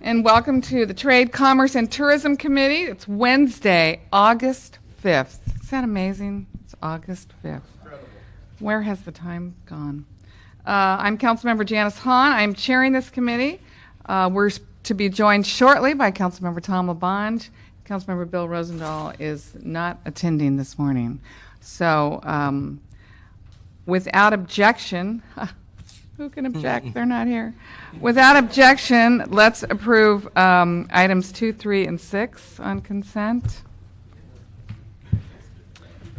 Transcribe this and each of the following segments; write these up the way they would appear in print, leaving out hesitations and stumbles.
And welcome to the Trade, Commerce, and Tourism Committee. It's Wednesday, August 5th. Is that amazing? It's August 5th. Incredible. Where has the time gone? I'm Councilmember Janice Hahn. I'm chairing this committee. We're to be joined shortly by Councilmember Tom LaBonge. Councilmember Bill Rosendahl is not attending this morning. So without objection, who can object? They're not here. Without objection, let's approve items 2, 3, and 6 on consent.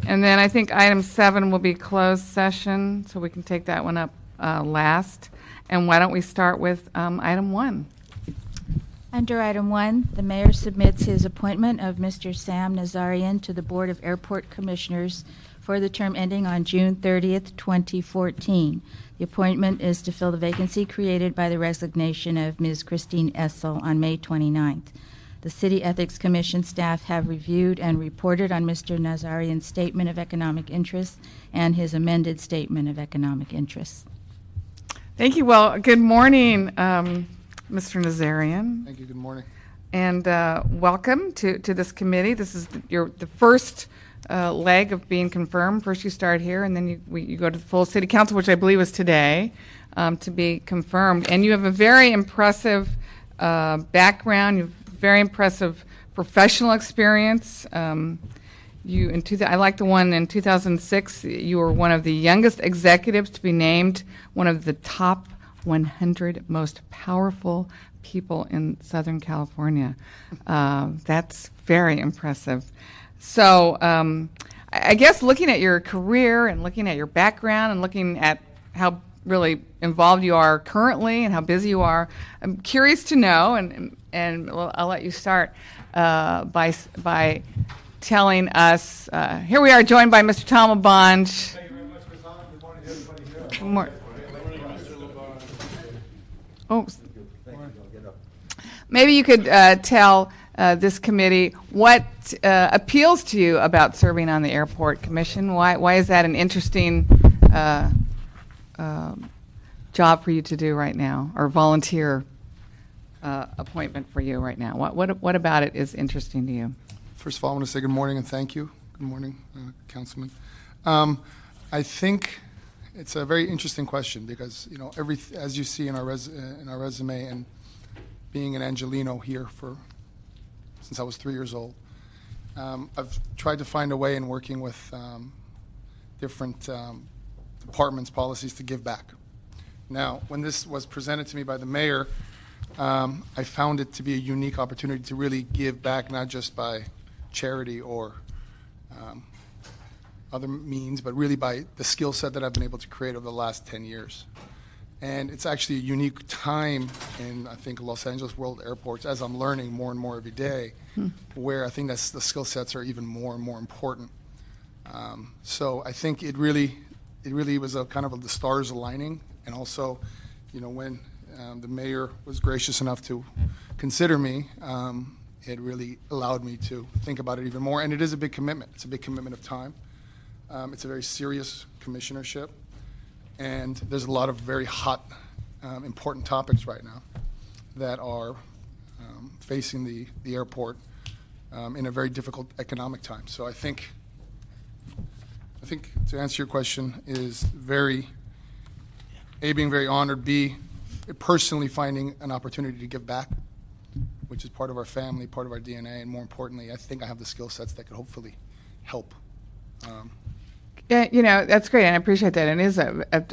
And then I think item 7 will be closed session, so we can take that one up last. And why don't we start with item 1? Under item 1, the mayor submits his appointment of Mr. Sam Nazarian to the Board of Airport Commissioners for the term ending on June 30th, 2014. The appointment is to fill the vacancy created by the resignation of Ms. Christine Essel on May 29th. The City Ethics Commission staff have reviewed and reported on Mr. Nazarian's statement of economic interest and his amended statement of economic interest. Thank you. Well, good morning, Mr. Nazarian. Thank you. Good morning. And welcome to this committee. This is the first leg of being confirmed. First you start here, and then you go to the full city council, which I believe is today, to be confirmed. And you have a very impressive background. You have very impressive professional experience. I like the one in 2006. You were one of the youngest executives to be named one of the top 100 most powerful people in Southern California. That's very impressive. So I guess looking at your career and looking at your background and looking at how really involved you are currently and how busy you are, I'm curious to know, and I'll let you start by telling us, here we are joined by Mr. Tom LaBonge. Thank you very much, Ms. Hahn. Good morning to everybody here. Good morning. Oh, maybe you could tell this committee what appeals to you about serving on the Airport Commission. Why is that an interesting job for you to do right now, or volunteer appointment for you right now? What about it is interesting to you? First of all, I want to say good morning and thank you. Good morning, Councilman. I think it's a very interesting question because, as you see in our resume, and being an Angelino here since I was 3 years old, I've tried to find a way in working with different departments, policies to give back. Now, when this was presented to me by the mayor, I found it to be a unique opportunity to really give back, not just by charity or other means, but really by the skill set that I've been able to create over the last 10 years. And it's actually a unique time in, I think, Los Angeles World Airports, as I'm learning more and more every day, where I think the skill sets are even more and more important. So I think it really was a kind of the stars aligning, and also, when the mayor was gracious enough to consider me, it really allowed me to think about it even more. And it is a big commitment. It's a big commitment of time. It's a very serious commissionership. And there's a lot of very hot, important topics right now that are facing the airport in a very difficult economic time. So I think to answer your question is being very honored, B, personally finding an opportunity to give back, which is part of our family, part of our DNA, and more importantly, I think I have the skill sets that could hopefully help. Yeah, that's great, and I appreciate that. And it is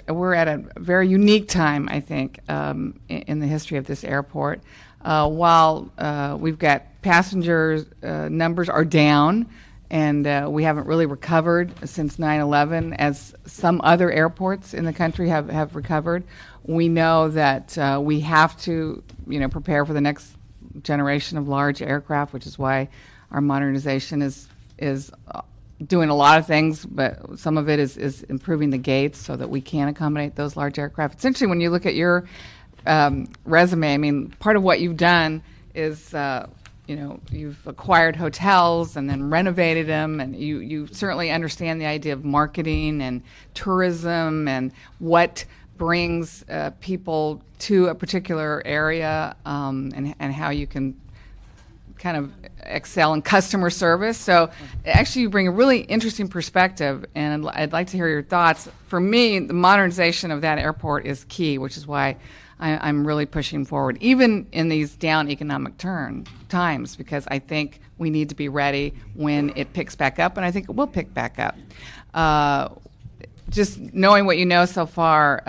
we're at a very unique time, I think, in the history of this airport. While we've got passengers numbers are down, and we haven't really recovered since 9/11, as some other airports in the country have recovered. We know that we have to, prepare for the next generation of large aircraft, which is why our modernization is doing a lot of things, but some of it is improving the gates so that we can accommodate those large aircraft. It's interesting when you look at your resume. I mean, part of what you've done is, you've acquired hotels and then renovated them, and you certainly understand the idea of marketing and tourism and what brings people to a particular area, and how you can kind of excel in customer service. So actually you bring a really interesting perspective, and I'd like to hear your thoughts. For me, the modernization of that airport is key, which is why I'm really pushing forward, even in these down economic times, because I think we need to be ready when it picks back up, and I think it will pick back up. Just knowing what you know so far,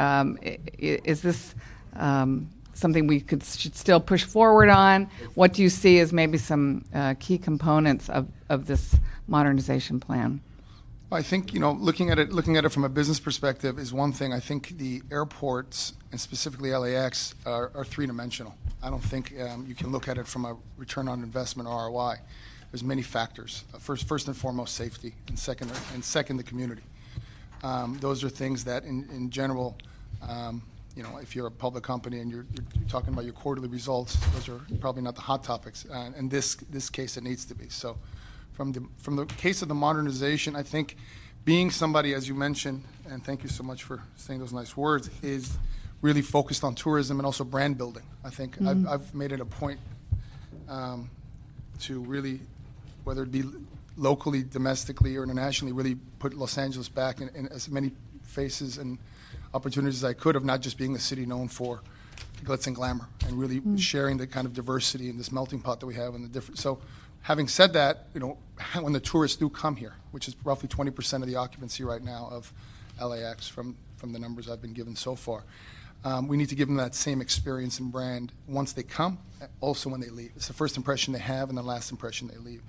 is this something we should still push forward on? What do you see as maybe some key components of this modernization plan? I think, looking at it from a business perspective is one thing. I think the airports, and specifically LAX, are three-dimensional. I don't think you can look at it from a return on investment, ROI. There's many factors. First and foremost, safety, and second, the community. Those are things that, in general, if you're a public company and you're talking about your quarterly results, those are probably not the hot topics. In this case, it needs to be. So, from the case of the modernization, I think being somebody, as you mentioned, and thank you so much for saying those nice words, is really focused on tourism and also brand building. I think I've made it a point to really, whether it be locally, domestically, or internationally, really put Los Angeles back in as many faces and opportunities as I could of not just being the city known for glitz and glamour, and really sharing the kind of diversity and this melting pot that we have and the different. So, having said that, when the tourists do come here, which is roughly 20% of the occupancy right now of LAX from the numbers I've been given so far, we need to give them that same experience and brand once they come, also when they leave. It's the first impression they have and the last impression they leave.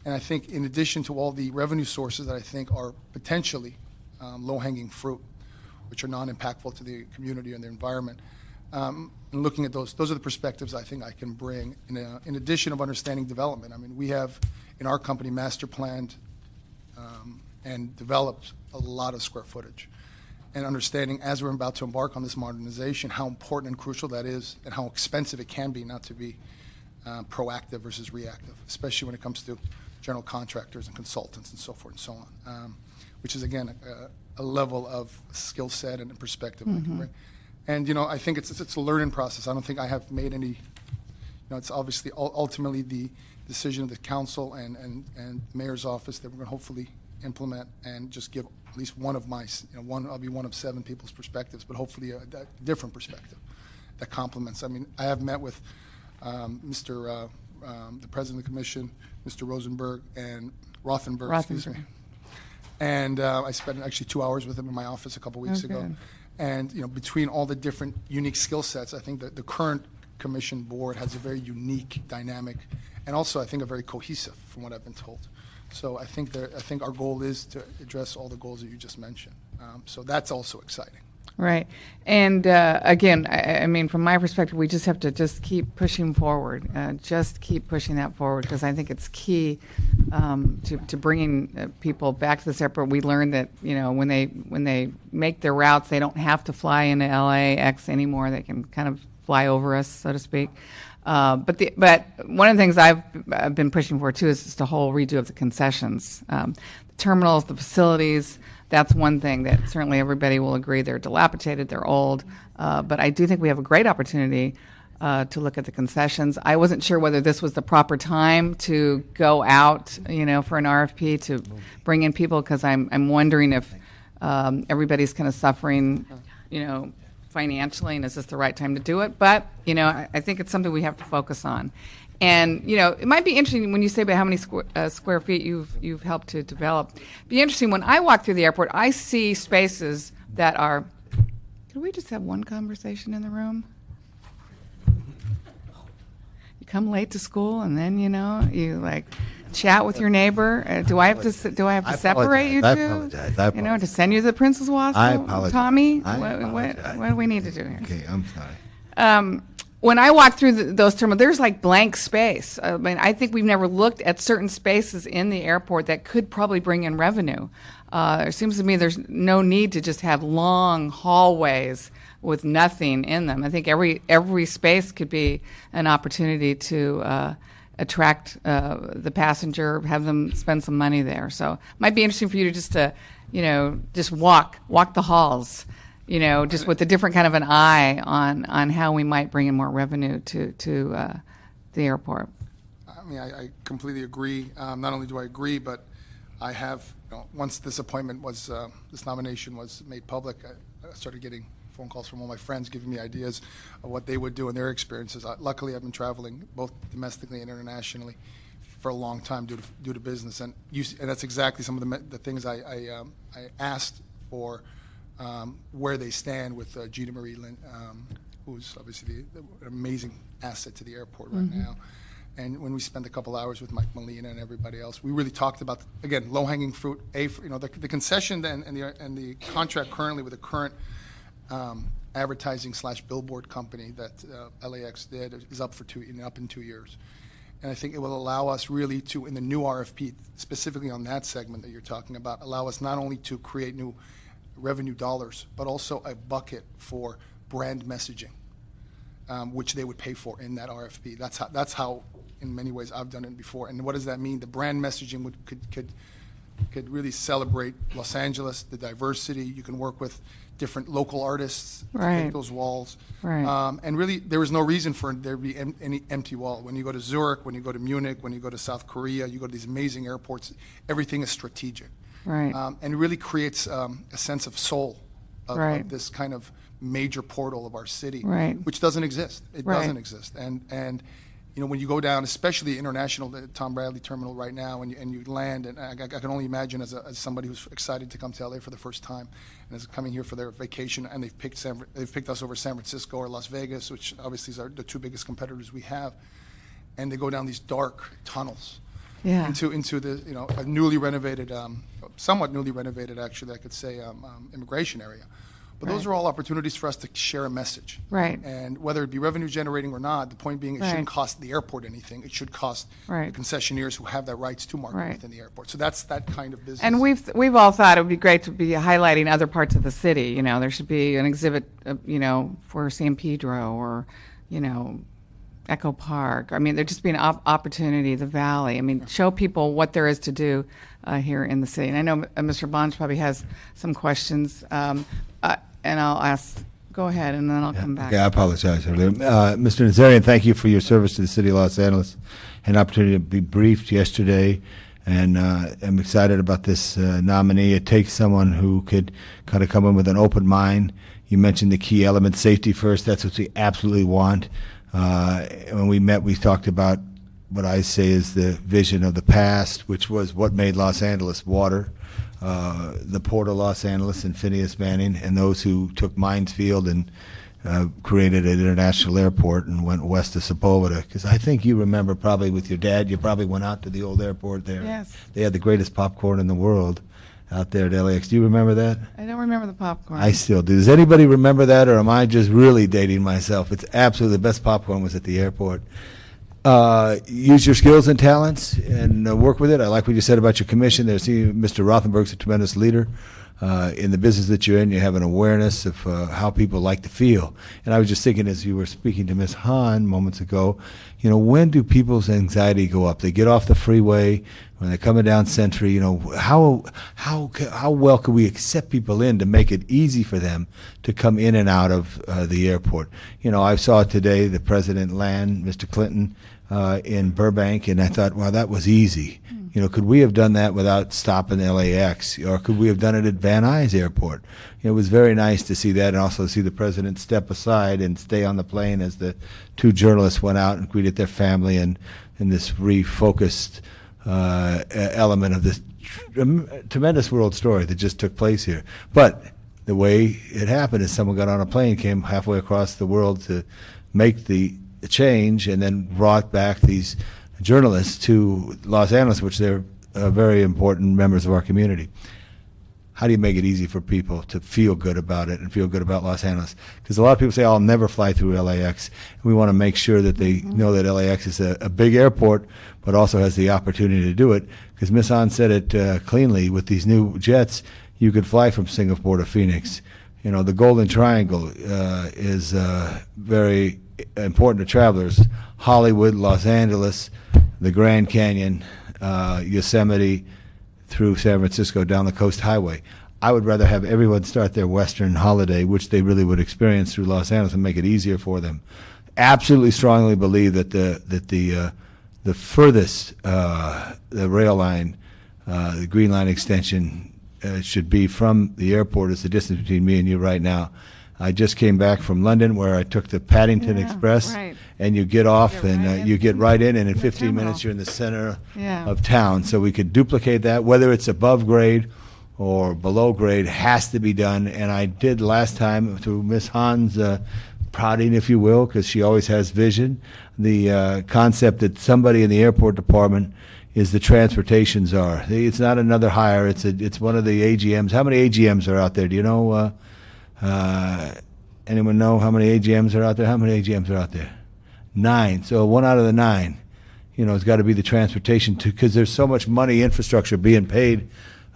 And I think in addition to all the revenue sources that I think are potentially low-hanging fruit, which are non-impactful to the community and the environment, and looking at those are the perspectives I think I can bring in addition of understanding development. I mean, we have in our company master planned and developed a lot of square footage, and understanding as we're about to embark on this modernization how important and crucial that is, and how expensive it can be not to be proactive versus reactive, especially when it comes to general contractors and consultants and so forth and so on, which is again a level of skill set and perspective I can bring. And I think it's a learning process. I don't think I have made any. It's obviously ultimately the decision of the council and mayor's office that we're going to hopefully implement and just give at least one of my I'll be one of 7 people's perspectives, but hopefully a different perspective that complements. I mean, I have met with the president of the commission, Mr. Rosenberg and Rothenberg, excuse me. And I spent actually 2 hours with him in my office a couple weeks ago. And between all the different unique skill sets, I think that the current commission board has a very unique dynamic, and also I think a very cohesive, from what I've been told. So I think our goal is to address all the goals that you just mentioned. So that's also exciting. Right. And again, I mean, from my perspective, we just have to just keep pushing forward, just keep pushing that forward, because I think it's key to bringing people back to this airport. We learned that, when they make their routes, they don't have to fly into LAX anymore. They can kind of fly over us, so to speak. But one of the things I've been pushing for, too, is just the whole redo of the concessions. The terminals, the facilities. That's one thing that certainly everybody will agree they're dilapidated, they're old, but I do think we have a great opportunity to look at the concessions. I wasn't sure whether this was the proper time to go out, for an RFP to bring in people, because I'm wondering if everybody's kind of suffering, financially, and is this the right time to do it? But, I think it's something we have to focus on. And, it might be interesting when you say about how many square feet you've helped to develop. Be interesting, when I walk through the airport, I see spaces that are, could we just have one conversation in the room? You come late to school and then, you chat with your neighbor. Do I have to separate you two? I apologize. To send you to the Princess Waffle? I apologize. Tommy? I what do we need to do here? Okay, I'm sorry. When I walk through those terminals, there's blank space. I mean, I think we've never looked at certain spaces in the airport that could probably bring in revenue. It seems to me there's no need to just have long hallways with nothing in them. I think every space could be an opportunity to attract the passenger, have them spend some money there. So it might be interesting for you to just walk the halls. just with a different kind of an eye on how we might bring in more revenue to the airport. I mean, I completely agree. Not only do I agree, but I have, once this appointment was, this nomination was made public, I started getting phone calls from all my friends giving me ideas of what they would do in their experiences. Luckily, I've been traveling both domestically and internationally for a long time due to business, and that's exactly some of the things I asked for, where they stand with Gina Marie Lynn, who's obviously an amazing asset to the airport right now. And when we spent a couple hours with Mike Molina and everybody else, we really talked about, again, low-hanging fruit. The concession and the contract currently with the current advertising/billboard company that LAX did is up in 2 years. And I think it will allow us really to, in the new RFP, specifically on that segment that you're talking about, allow us not only to create new revenue dollars, but also a bucket for brand messaging, which they would pay for in that RFP. That's how, in many ways, I've done it before. And what does that mean? The brand messaging could really celebrate Los Angeles, the diversity. You can work with different local artists to take those walls. Right. And really, there is no reason for there to be any empty wall. When you go to Zurich, when you go to Munich, when you go to South Korea, you go to these amazing airports, everything is strategic. Right. And it really creates a sense of soul of this kind of major portal of our city, which doesn't exist. It doesn't exist. And when you go down, especially international, the Tom Bradley Terminal right now, and you land, and I can only imagine as somebody who's excited to come to LA for the first time and is coming here for their vacation, and they've picked us over San Francisco or Las Vegas, which obviously are the two biggest competitors we have, and they go down these dark tunnels into the a newly renovated, somewhat newly renovated, actually, I could say, immigration area. But those are all opportunities for us to share a message. Right. And whether it be revenue generating or not, the point being it shouldn't cost the airport anything. It should cost the concessionaires who have that rights to market within the airport. So that's that kind of business. And we've all thought it would be great to be highlighting other parts of the city. There should be an exhibit, for San Pedro or, Echo Park. I mean, there'd just be an opportunity, the Valley. I mean, show people what there is to do here in the city. And I know Mr. Bonch probably has some questions. And I'll ask, go ahead, and then I'll come back. Yeah, I apologize earlier. Mr. Nazarian, thank you for your service to the city of Los Angeles. Had an opportunity to be briefed yesterday, and I'm excited about this nominee. It takes someone who could kind of come in with an open mind. You mentioned the key element, safety first. That's what we absolutely want. When we met, we talked about what I say is the vision of the past, which was what made Los Angeles water. The Port of Los Angeles and Phineas Manning and those who took Mines Field and created an international airport and went west of Sepulveda. Because I think you remember probably with your dad, you probably went out to the old airport there. Yes. They had the greatest popcorn in the world out there at LAX. Do you remember that? I don't remember the popcorn. I still do. Does anybody remember that, or am I just really dating myself? It's absolutely the best popcorn was at the airport. Use your skills and talents and work with it. I like what you said about your commission there. See, Mr. Rothenberg's a tremendous leader. In the business that you're in, you have an awareness of how people like to feel. And I was just thinking as you were speaking to Ms. Hahn moments ago, when do people's anxiety go up? They get off the freeway, when they're coming down Century, how well could we accept people in to make it easy for them to come in and out of the airport? I saw today the President land, Mr. Clinton, in Burbank, and I thought, wow, that was easy. Could we have done that without stopping LAX, or could we have done it at Van Nuys Airport? It was very nice to see that, and also see the president step aside and stay on the plane as the two journalists went out and greeted their family, and in this refocused element of this tremendous world story that just took place here. But the way it happened is someone got on a plane, came halfway across the world to make the change, and then brought back these journalists to Los Angeles, which they're very important members of our community. How do you make it easy for people to feel good about it and feel good about Los Angeles? Because a lot of people say, I'll never fly through LAX. And we want to make sure that they know that LAX is a big airport, but also has the opportunity to do it. Because Ms. Hahn said it cleanly, with these new jets, you could fly from Singapore to Phoenix. The Golden Triangle is very important to travelers. Hollywood, Los Angeles, the Grand Canyon, Yosemite, through San Francisco down the Coast Highway. I would rather have everyone start their Western holiday, which they really would experience through Los Angeles, and make it easier for them. Absolutely strongly believe that the furthest the rail line, the Green Line extension, should be from the airport is the distance between me and you right now. I just came back from London where I took the Paddington Yeah, Express, right. and you get off Get and right in. you get right in, and in The 15 terminal. minutes you're in the center Yeah. of town. So we could duplicate that, whether it's above grade or below grade, has to be done. And I did last time through Miss Hahn's prodding, if you will, because she always has vision, the concept that somebody in the airport department is the transportation czar. It's not another hire. It's one of the AGMs. How many AGMs are out there? Do you know? Anyone know how many AGMs are out there? How many AGMs are out there? 9. So 1 out of the 9, has got to be the transportation, because there's so much money infrastructure being paid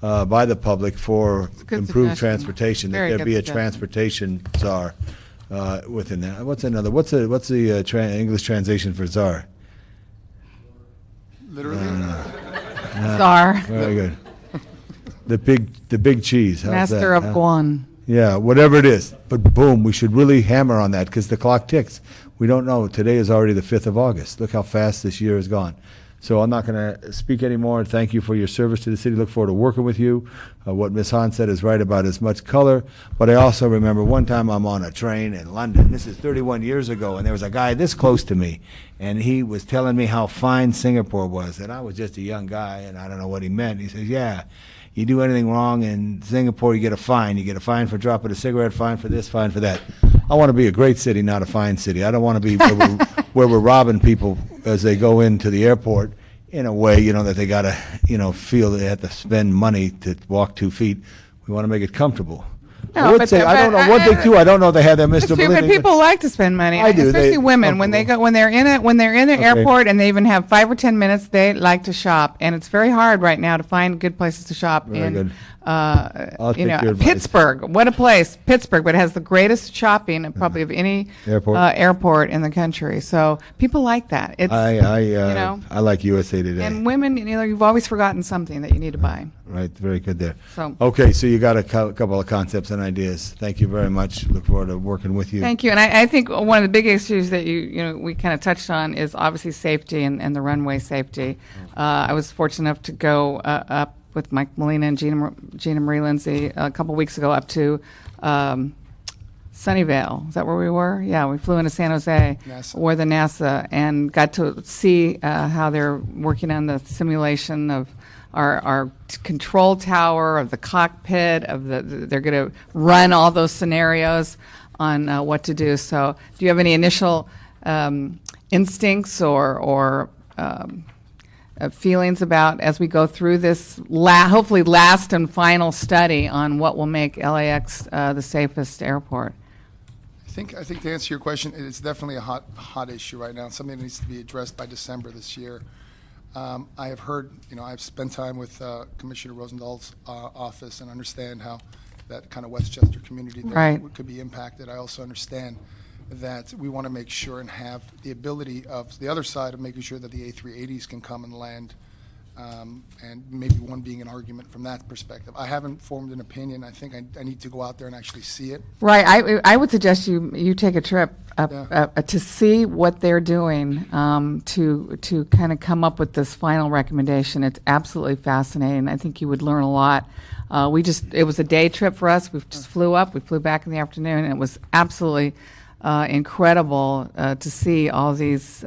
by the public for good improved suggestion. transportation. Very That good there be a suggestion. transportation czar within that. What's another? What's the English translation for czar? Literally, Czar, Very good. The big cheese. How's master that, of huh? Guan. Yeah, whatever it is. But boom, we should really hammer on that because the clock ticks. We don't know. Today is already the 5th of August. Look how fast this year has gone. So I'm not going to speak anymore. Thank you for your service to the city. Look forward to working with you. What Ms. Hahn said is right about as much color. But I also remember one time I'm on a train in London. This is 31 years ago, and there was a guy this close to me, and he was telling me how fine Singapore was. And I was just a young guy, and I don't know what he meant. He says, yeah, you do anything wrong in Singapore, you get a fine. You get a fine for dropping a cigarette, fine for this, fine for that. I want to be a great city, not a fine city. I don't want to be where we're robbing people as they go into the airport in a way, that they got to, feel that they have to spend money to walk 2 feet. We want to make it comfortable. No, I would but say, the- I don't but know, one I- thing too, I don't know if they have that That's Mr. true, but Believing, people like to spend money, I do. especially They- women. When they're in the Okay. airport and they even have 5 or 10 minutes, they like to shop, and it's very hard right now to find good places to shop Very good. I'll take your advice. Pittsburgh. What a place, Pittsburgh! But it has the greatest shopping probably of any Airport. airport in the country. So people like that. It's I like USA Today. and women, you've always forgotten something that you need to buy. Right, very good there. So Okay, so you got a couple of concepts and ideas. Thank you very much. Look forward to working with you. thank you. And I think one of the big issues that we kind of touched on is obviously safety and the runway safety. I was fortunate enough to go up with Mike Molina and Gina Marie Lindsay a couple weeks ago up to Sunnyvale. Is that where we were? Yeah, we flew into San Jose NASA. or the NASA and got to see how they're working on the simulation of our control tower, of the cockpit, they're going to run all those scenarios on what to do. So do you have any initial instincts or feelings about as we go through this hopefully last and final study on what will make LAX the safest airport? I think to answer your question, it's definitely a hot issue right now. Something that needs to be addressed by December this year. I have heard, I've spent time with Commissioner Rosenthal's office and understand how that kind of Westchester community there Right. could be impacted. I also understand that we want to make sure and have the ability of the other side of making sure that the A380s can come and land, and maybe one being an argument from that perspective. I haven't formed an opinion. I think I need to go out there and actually see it. Right. I would suggest you take a trip up, Yeah. to see what they're doing, to kind of come up with this final recommendation. It's absolutely fascinating. I think you would learn a lot. It was a day trip for us. We just flew up. We flew back in the afternoon, and it was absolutely incredible to see all these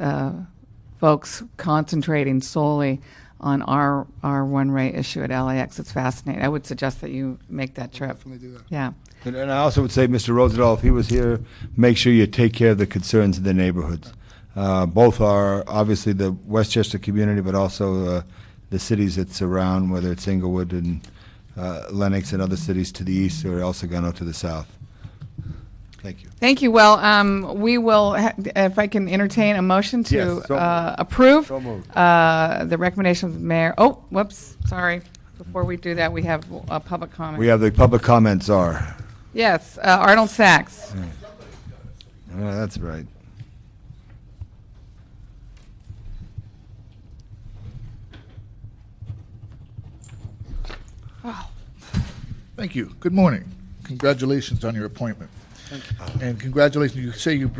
folks concentrating solely on our one-way issue at LAX. It's fascinating. I would suggest that you make that trip. Definitely do that. Yeah. And I also would say, Mr. Rosendahl, if he was here, make sure you take care of the concerns of the neighborhoods. Both are obviously the Westchester community, but also the cities that surround, whether it's Inglewood and Lenox and other cities to the east or El Segundo to the south. Thank you. Thank you. Well, we will, if I can entertain a motion to Yes, so moved. approve So moved. the recommendation of the mayor. Oh, whoops, sorry. Before we do that, we have a public comment. We have the public comments are. Yes, Arnold Sachs. That's right. Thank you. Good morning. Congratulations on your appointment. And congratulations, you say you've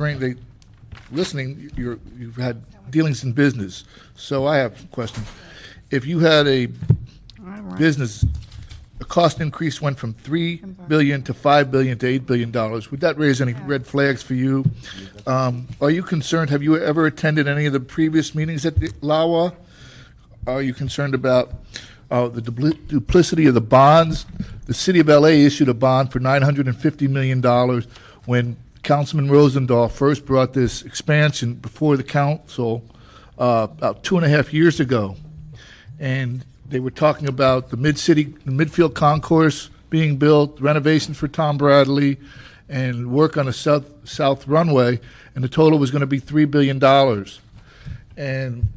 had dealings in business. So I have a question. If you had a business, the cost increase went from $3 billion to $5 billion to $8 billion, would that raise any red flags for you? Are you concerned, have you ever attended any of the previous meetings at the LAWA? Are you concerned about the duplicity of the bonds? The city of LA issued a bond for $950 million when Councilman Rosendahl first brought this expansion before the council about 2.5 years ago. And they were talking about the midfield concourse being built, renovations for Tom Bradley, and work on a south runway, and the total was going to be $3 billion. And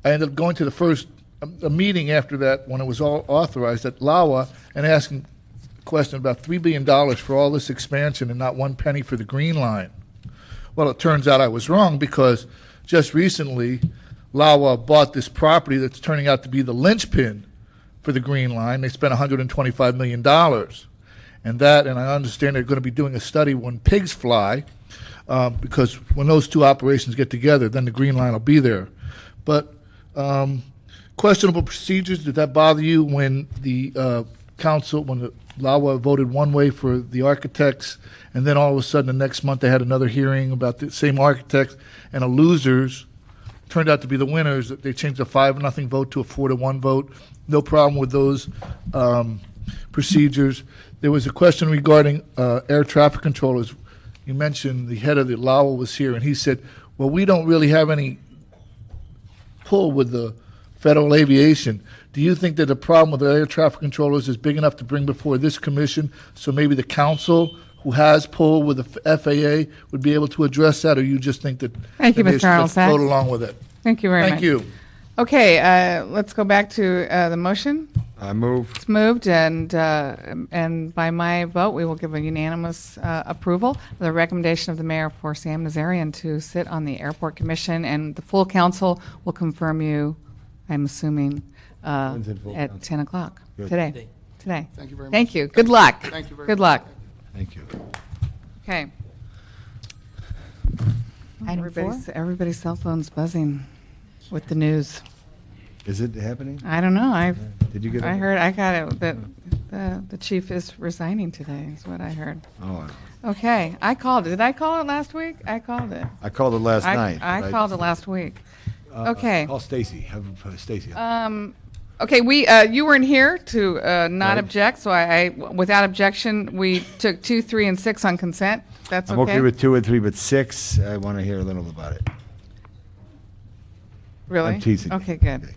I ended up going to a meeting after that when it was all authorized at LAWA and asking a question about $3 billion for all this expansion and not one penny for the Green Line. Well, it turns out I was wrong because just recently LAWA bought this property that's turning out to be the linchpin for the Green Line. They spent $125 million. And I understand they're going to be doing a study when pigs fly, because when those two operations get together, then the Green Line will be there. But questionable procedures, did that bother you when the council, when the LAWA voted one way for the architects, and then all of a sudden the next month they had another hearing about the same architects, and the losers turned out to be the winners? They changed a 5-0 vote to a 4-1 vote. No problem with those procedures. There was a question regarding air traffic controllers. You mentioned the head of the LAWA was here, and he said, well, we don't really have any pull with the federal aviation. Do you think that the problem with the air traffic controllers is big enough to bring before this commission, so maybe the council, who has pull with the FAA, would be able to address that, or you just think that Thank you, they Mr. should Arnold. float along with it? Thank you very much. Thank you. Okay, let's go back to the motion. I move. It's moved, and by my vote, we will give a unanimous approval of the recommendation of the mayor for Sam Nazarian to sit on the airport commission, and the full council will confirm you, I'm assuming, When's it full at council? 10 o'clock Good. today. Today. Thank you very much. Thank you. Good luck. Thank you very Good much. luck. Thank you. Okay. Item 4. Everybody's cell phone's buzzing with the news. Is it happening? I don't know. Did you get I it? heard. I got it. That the chief is resigning today. Is what I heard. Oh, Okay, I called it. Did I call it last week? I called it. I called it last night. I called it last week. Okay. Call Stacy. Have Stacy. Okay, you weren't here to not Right. object, so I without objection, we took 2, 3, and 6 on consent. That's I'm okay with 2 and 3, but 6, I want to hear a little about it. Really? I'm teasing. Okay, good.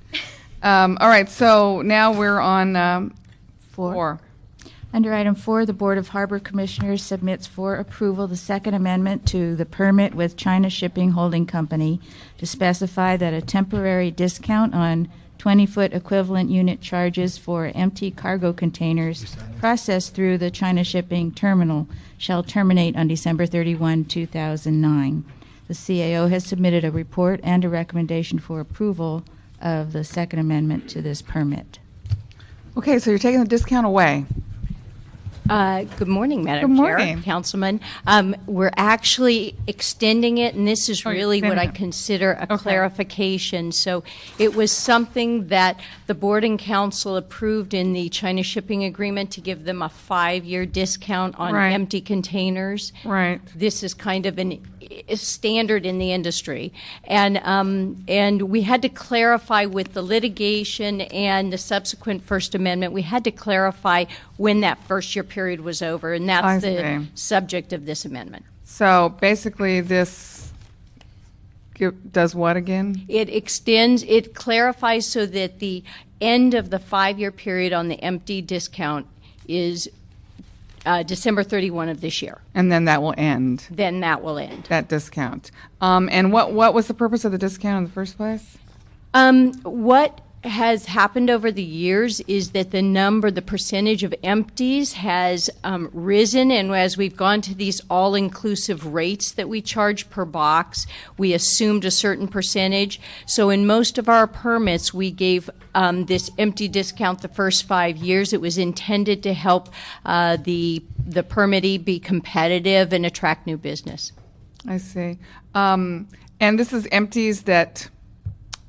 All right, so now we're on 4. Under item 4, the Board of Harbor Commissioners submits for approval the Second Amendment to the permit with China Shipping Holding Company to specify that a temporary discount on 20-foot equivalent unit charges for empty cargo containers processed through the China Shipping Terminal shall terminate on December 31, 2009. The CAO has submitted a report and a recommendation for approval of the Second Amendment to this permit. Okay, so you're taking the discount away. Good morning, Madam Good Chair, morning. Councilman. We're actually extending it, and this is Oh, you're really what I extending it. consider a Okay. clarification. So it was something that the Board and Council approved in the China Shipping Agreement to give them a 5-year discount on Right. empty containers. Right. This is kind of a standard in the industry. And we had to clarify with the litigation and the subsequent First Amendment, we had to clarify when that first-year period was over, and I that's the see. subject of this amendment. So basically, this does what again? It clarifies so that the end of the 5-year period on the empty discount is December 31 of this year. And then that will end, Then that will end. that discount. And what was the purpose of the discount in the first place? What has happened over the years is that the percentage of empties has risen, and as we've gone to these all-inclusive rates that we charge per box, we assumed a certain percentage. So in most of our permits, we gave this empty discount the first 5 years. It was intended to help the permittee be competitive and attract new business. I see. And this is empties that...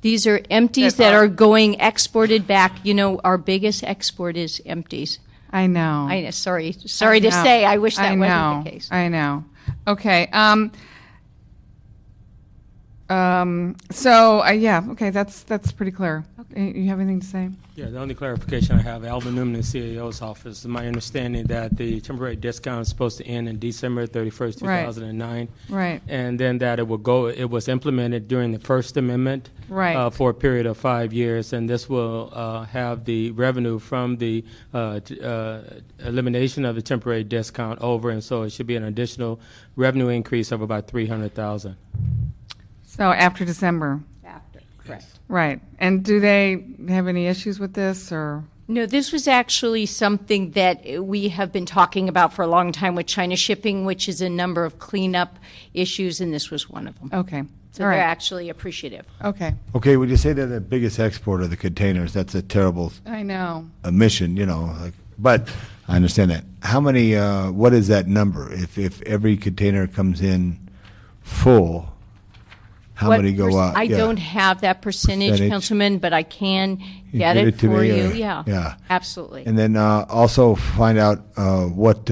These are empties that are going exported back. You know, our biggest export is empties. I know. I know. Sorry to say. I wish that wasn't the case. I know. Okay. Okay. That's pretty clear. You have anything to say? Yeah, the only clarification I have, Alvin Newman, the CAO's office, my understanding that the temporary discount is supposed to end in December 31st, 2009. Right. And then that it was implemented during the First Amendment for a period of 5 years, and this will have the revenue from the elimination of the temporary discount over, and so it should be an additional revenue increase of about $300,000. So after December? After, correct. Right. And do they have any issues with this, or? No, this was actually something that we have been talking about for a long time with China shipping, which is a number of cleanup issues, and this was one of them. Okay. So All right. they're actually appreciative. Okay. Okay, would you say they're the biggest exporter of the containers? That's a terrible I know. omission, but I understand that. How many, what is that number? If every container comes in full, how many go out? I don't have that percentage, Councilman, but I can get it to for me, you. yeah. Absolutely. And then also find out what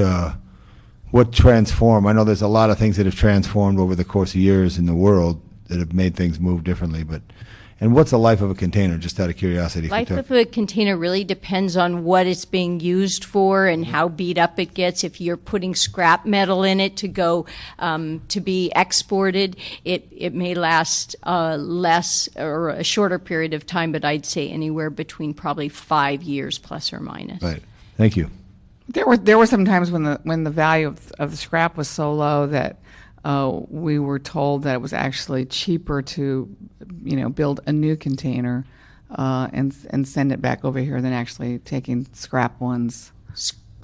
transformed. I know there's a lot of things that have transformed over the course of years in the world that have made things move differently. And what's the life of a container, just out of curiosity? Life of a container really depends on what it's being used for and how beat up it gets. If you're putting scrap metal in it to go to be exported, it may last less or a shorter period of time, but I'd say anywhere between probably 5 years plus or minus. Right. Thank you. There were some times when the value of the scrap was so low that we were told that it was actually cheaper to, build a new container and send it back over here than actually taking scrap ones.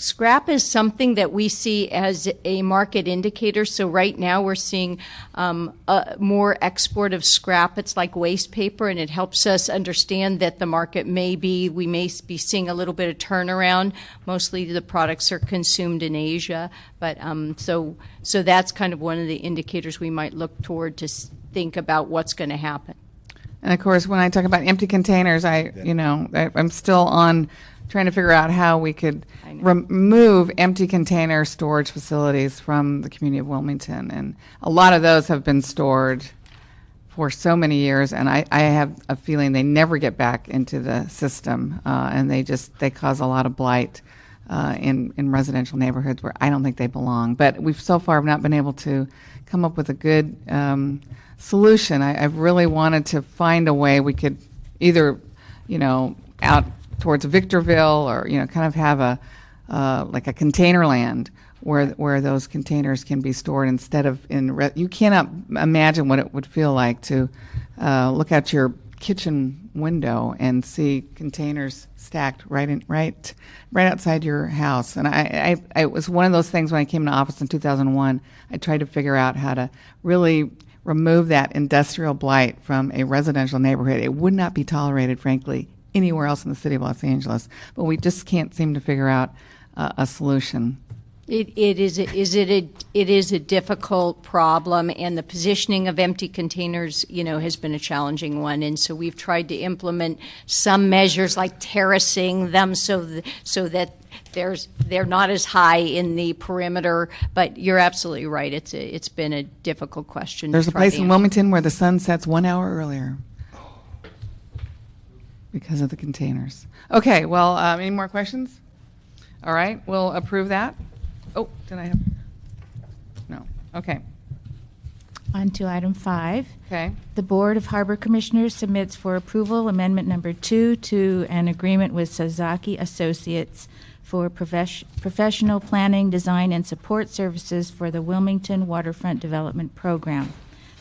Scrap is something that we see as a market indicator. So right now we're seeing more export of scrap. It's like waste paper, and it helps us understand that the market we may be seeing a little bit of turnaround. Mostly the products are consumed in Asia, but so that's kind of one of the indicators we might look toward to think about what's going to happen. And of course, when I talk about empty containers, I'm still on trying to figure out how we could remove empty container storage facilities from the community of Wilmington. And a lot of those have been stored for so many years, and I have a feeling they never get back into the system, and they cause a lot of blight in residential neighborhoods where I don't think they belong. But we've so far not been able to come up with a good solution. I've really wanted to find a way we could either, out towards Victorville, or kind of have a like a container land where those containers can be stored instead of you cannot imagine what it would feel like to look out your kitchen window and see containers stacked right outside your house. And I was one of those things when I came into office in 2001. I tried to figure out how to really remove that industrial blight from a residential neighborhood. It would not be tolerated, frankly, anywhere else in the city of Los Angeles, but we just can't seem to figure out a solution. It is a difficult problem, and the positioning of empty containers, has been a challenging one. And so we've tried to implement some measures like terracing them so that they're not as high in the perimeter. But you're absolutely right; it's been a difficult question. There's a place in Wilmington where the sun sets 1 hour earlier because of the containers. Okay, well, any more questions? All right, we'll approve that. Oh, did I have? No. Okay. On to item 5. Okay. The Board of Harbor Commissioners submits for approval Amendment Number 2 to an agreement with Sasaki Associates for professional planning, design, and support services for the Wilmington Waterfront Development Program.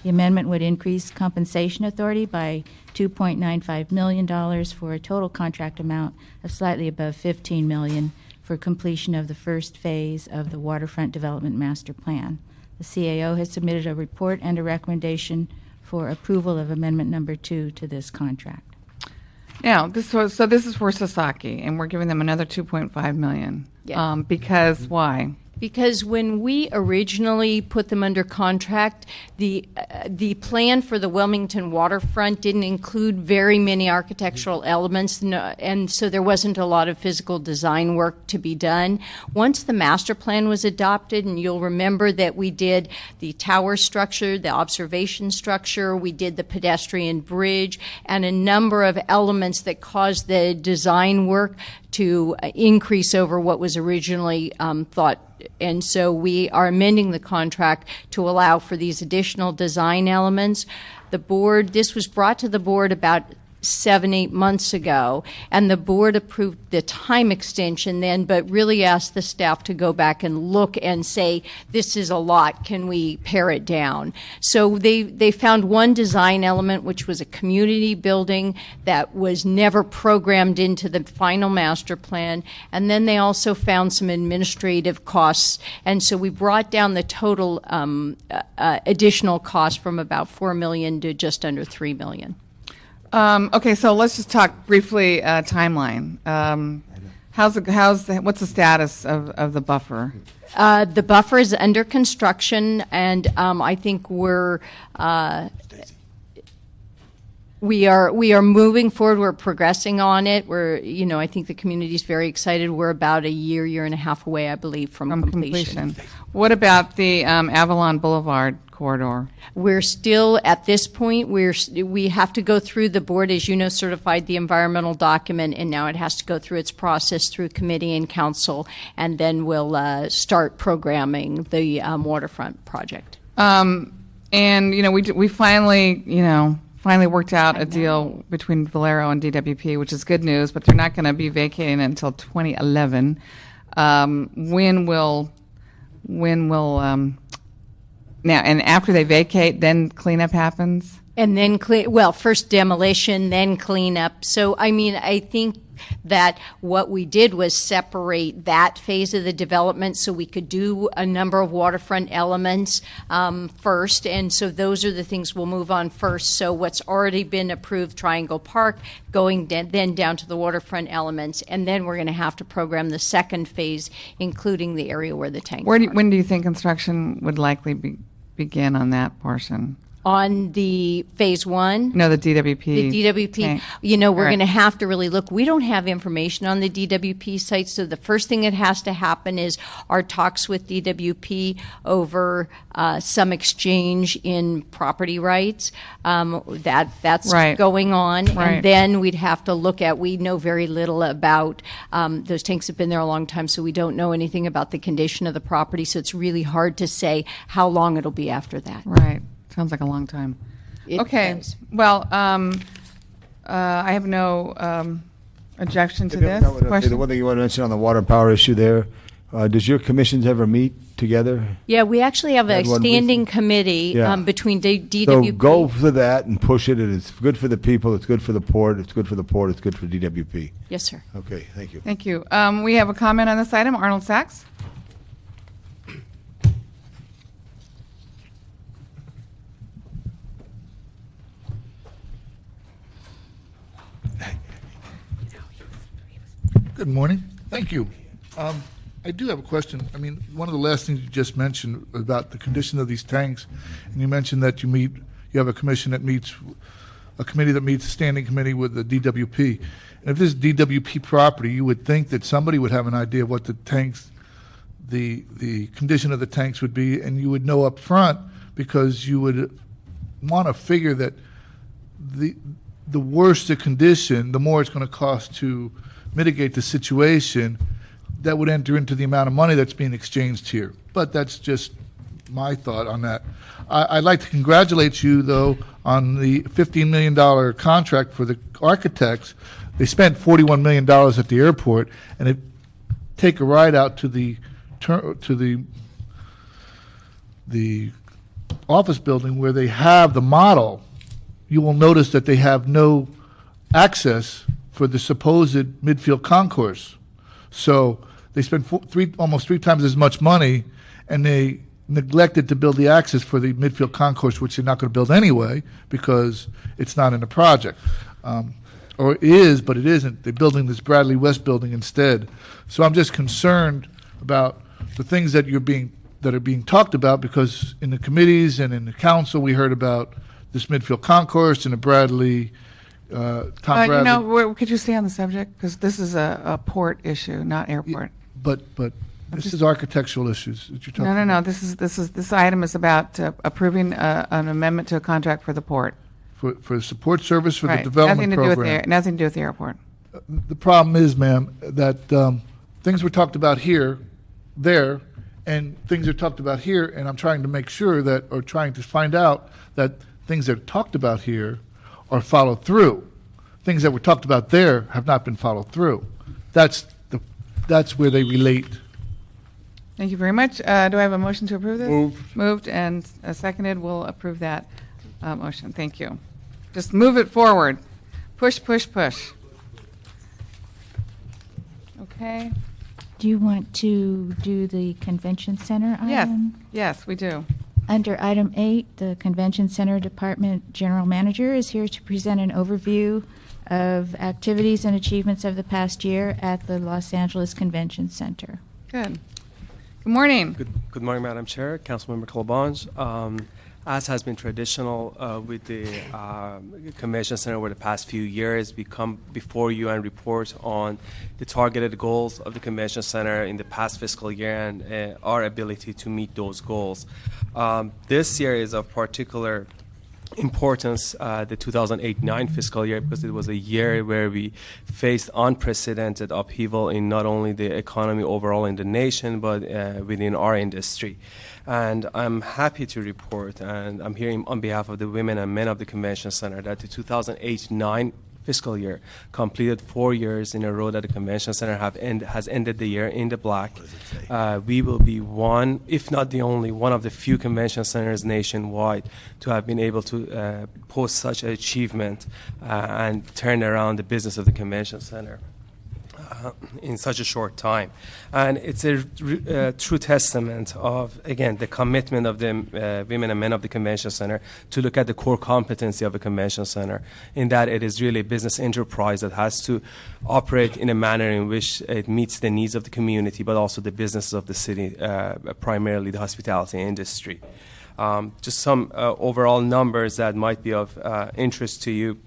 The amendment would increase compensation authority by $2.95 million for a total contract amount of slightly above $15 million for completion of the first phase of the Waterfront Development Master Plan. The CAO has submitted a report and a recommendation for approval of Amendment Number 2 to this contract. Now, this is for Sasaki, and we're giving them another $2.5 million. Yeah. Because why? Because when we originally put them under contract, the plan for the Wilmington waterfront didn't include very many architectural elements, and so there wasn't a lot of physical design work to be done. Once the master plan was adopted, and you'll remember that we did the tower structure, the observation structure, we did the pedestrian bridge, and a number of elements that caused the design work to increase over what was originally thought. And so we are amending the contract to allow for these additional design elements. This was brought to the board about 7-8 months ago, and the board approved the time extension then, but really asked the staff to go back and look and say, this is a lot, can we pare it down? So they found one design element, which was a community building that was never programmed into the final master plan, and then they also found some administrative costs, and so we brought down the total additional cost from about $4 million to just under $3 million. Okay, so let's just talk briefly timeline. What's the status of the buffer? The buffer is under construction, and I think we are moving forward. We're progressing on it. I think the community is very excited. We're about a year and a half away, I believe, from completion. What about the Avalon Boulevard corridor? We're still, at this point, we have to go through the board, as you know, certified the environmental document, and now it has to go through its process through committee and council, and then we'll start programming the waterfront project. And we finally worked out a deal between Valero and DWP, which is good news, but they're not going to be vacating until 2011. When will now, and after they vacate, then cleanup happens? And then first demolition, then cleanup. So, I think that what we did was separate that phase of the development so we could do a number of waterfront elements first, and so those are the things we'll move on first. So what's already been approved, Triangle Park, going then down to the waterfront elements, and then we're going to have to program the second phase, including the area where the tanks are. When do you think construction would likely begin on that portion? On the phase one? No, the DWP. The DWP. Tank. We're going to have to really look. We don't have information on the DWP site, so the first thing that has to happen is our talks with DWP over some exchange in property rights. That's right. going on. Right. And then we'd have to look at, we know very little about, those tanks have been there a long time, so we don't know anything about the condition of the property, so it's really hard to say how long it'll be after that. Right. Sounds like a long time. Okay. Does. Well, I have no objection to this question. The one thing you want to mention on the water and power issue there, does your commissions ever meet together? Yeah, we actually have a standing committee between DWP. So go for that and push it. It's good for the people. It's good for the port. It's good for the port. It's good for DWP. Yes, sir. Okay, thank you. Thank you. We have a comment on this item. Arnold Sachs. Good morning. Thank you. I do have a question. One of the last things you just mentioned about the condition of these tanks, and you mentioned that you have a committee that meets a standing committee with the DWP. And if this is DWP property, you would think that somebody would have an idea of what the tanks, the condition of the tanks would be, and you would know up front, because you would want to figure that the worse the condition, the more it's going to cost to mitigate the situation. That would enter into the amount of money that's being exchanged here. But that's just my thought on that. I'd like to congratulate you, though, on the $15 million contract for the architects. They spent $41 million at the airport, and they take a ride out to the office building where they have the model, you will notice that they have no access for the supposed midfield concourse. So they spent almost three times as much money, and they neglected to build the access for the midfield concourse, which they're not going to build anyway because it's not in the project. Or it is, but it isn't. They're building this Bradley West building instead. So I'm just concerned about the things that are being talked about, because in the committees and in the council we heard about this midfield concourse and the Bradley. Could you stay on the subject, because this is a port issue, not airport. But this is architectural issues that you're talking about. No. This item is about approving an amendment to a contract for the port. For support service for Right. the development Nothing to program. nothing to do with the airport. The problem is, ma'am, that things were talked about there, and things are talked about here, and I'm trying to make sure that, or trying to find out that things that are talked about here are followed through. Things that were talked about there have not been followed through. That's where they relate. Thank you very much. Do I have a motion to approve this? Moved and seconded. We'll approve that motion. Thank you. Just move it forward. Push, push, push. Okay. Do you want to do the convention center item? Yes, we do. Under item 8, the Convention Center Department General Manager is here to present an overview of activities and achievements of the past year at the Los Angeles Convention Center. Good. Good morning. Good morning, Madam Chair, Councilmember Colbons. As has been traditional with the Convention Center over the past few years, we come before you and report on the targeted goals of the Convention Center in the past fiscal year and our ability to meet those goals. This year is of particular importance, the 2008-9 fiscal year, because it was a year where we faced unprecedented upheaval in not only the economy overall in the nation, but within our industry. And I'm happy to report, and I'm here on behalf of the women and men of the Convention Center, that the 2008-9 fiscal year completed 4 years in a row that the Convention Center has ended the year in the black. We will be one, if not the only, one of the few convention centers nationwide to have been able to post such an achievement and turn around the business of the Convention Center in such a short time. And it's a true testament of, again, the commitment of the women and men of the Convention Center to look at the core competency of the Convention Center, in that it is really a business enterprise that has to operate in a manner in which it meets the needs of the community, but also the businesses of the city, primarily the hospitality industry. Just some overall numbers that might be of interest to you.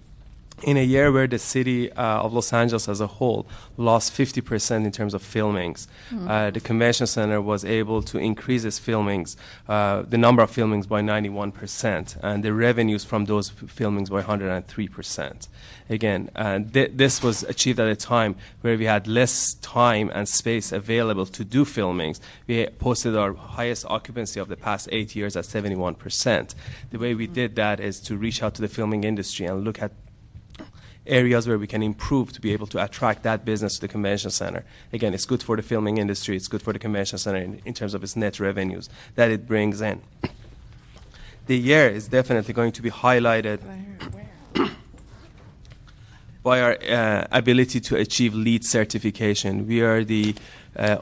In a year where the city of Los Angeles as a whole lost 50% in terms of filmings, the Convention Center was able to increase its filmings, the number of filmings by 91%, and the revenues from those filmings by 103%. Again, this was achieved at a time where we had less time and space available to do filmings. We posted our highest occupancy of the past 8 years at 71%. The way we did that is to reach out to the filming industry and look at areas where we can improve to be able to attract that business to the Convention Center. Again, it's good for the filming industry, it's good for the Convention Center in terms of its net revenues that it brings in. The year is definitely going to be highlighted by our ability to achieve LEED certification. We are the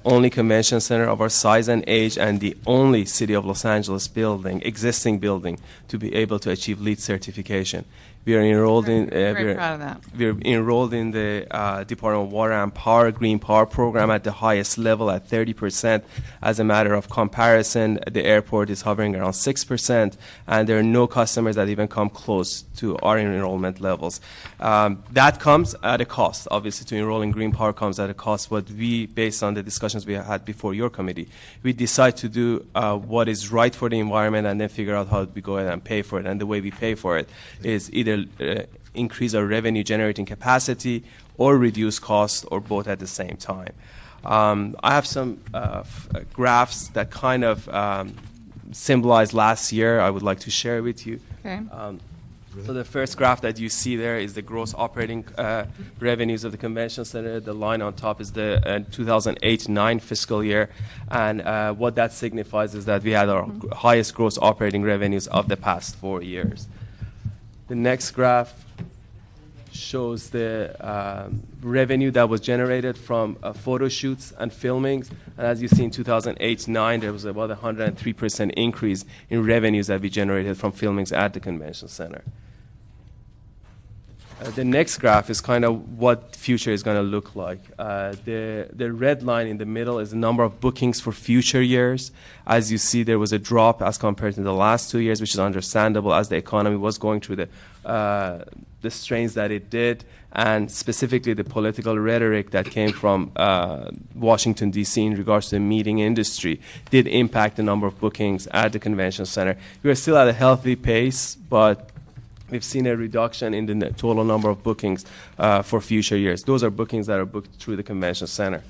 only convention center of our size and age, and the only City of Los Angeles existing building, to be able to achieve LEED certification. We are enrolled in. Very proud of that. We're enrolled in the Department of Water and Power Green Power program at the highest level at 30%. As a matter of comparison, the airport is hovering around 6%, and there are no customers that even come close to our enrollment levels. That comes at a cost. Obviously, to enroll in green power comes at a cost. But we, based on the discussions we had before your committee, we decide to do what is right for the environment, and then figure out how we go ahead and pay for it. And the way we pay for it is either increase our revenue generating capacity or reduce costs, or both at the same time. I have some graphs that kind of symbolize last year I would like to share with you. Okay. So the first graph that you see there is the gross operating revenues of the convention center. The line on top is the 2008-9 fiscal year. And what that signifies is that we had our highest gross operating revenues of the past 4 years. The next graph shows the revenue that was generated from photo shoots and filmings. And as you see in 2008-9, there was about 103% increase in revenues that we generated from filmings at the convention center. The next graph is kind of what future is going to look like. The red line in the middle is the number of bookings for future years. As you see, there was a drop as compared to the last 2 years, which is understandable as the economy was going through the strains that it did, and specifically the political rhetoric that came from Washington, D.C. in regards to the meeting industry did impact the number of bookings at the convention center. We are still at a healthy pace, but we've seen a reduction in the total number of bookings for future years. Those are bookings that are booked through the convention center.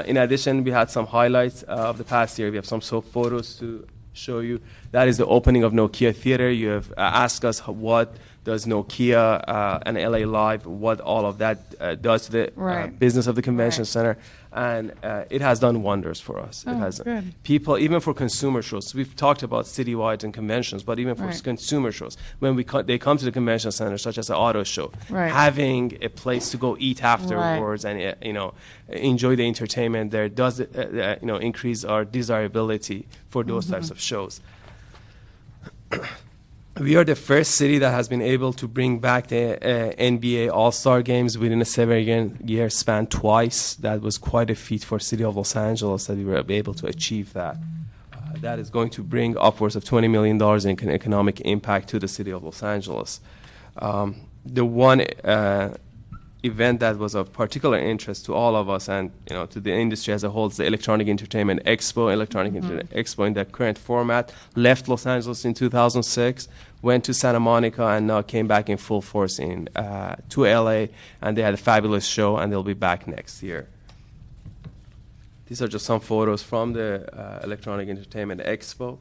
In addition, we had some highlights of the past year. We have some photos to show you. That is the opening of Nokia Theater. You have asked us what does Nokia and LA Live, what all of that does to the business of the convention center. And it has done wonders for us. Oh, it has good. people, even for consumer shows. We've talked about citywide and conventions, but even for consumer shows, when they come to the convention center, such as an auto show, having a place to go eat afterwards and enjoy the entertainment there does increase our desirability for those types of shows. We are the first city that has been able to bring back the NBA All-Star Games within a 7-year span twice. That was quite a feat for the city of Los Angeles that we were able to achieve that. That is going to bring upwards of $20 million in economic impact to the city of Los Angeles. The one event that was of particular interest to all of us and to the industry as a whole is the Electronic Entertainment Expo. Expo in the current format left Los Angeles in 2006, went to Santa Monica, and now came back in full force to LA, and they had a fabulous show, and they'll be back next year. These are just some photos from the Electronic Entertainment Expo.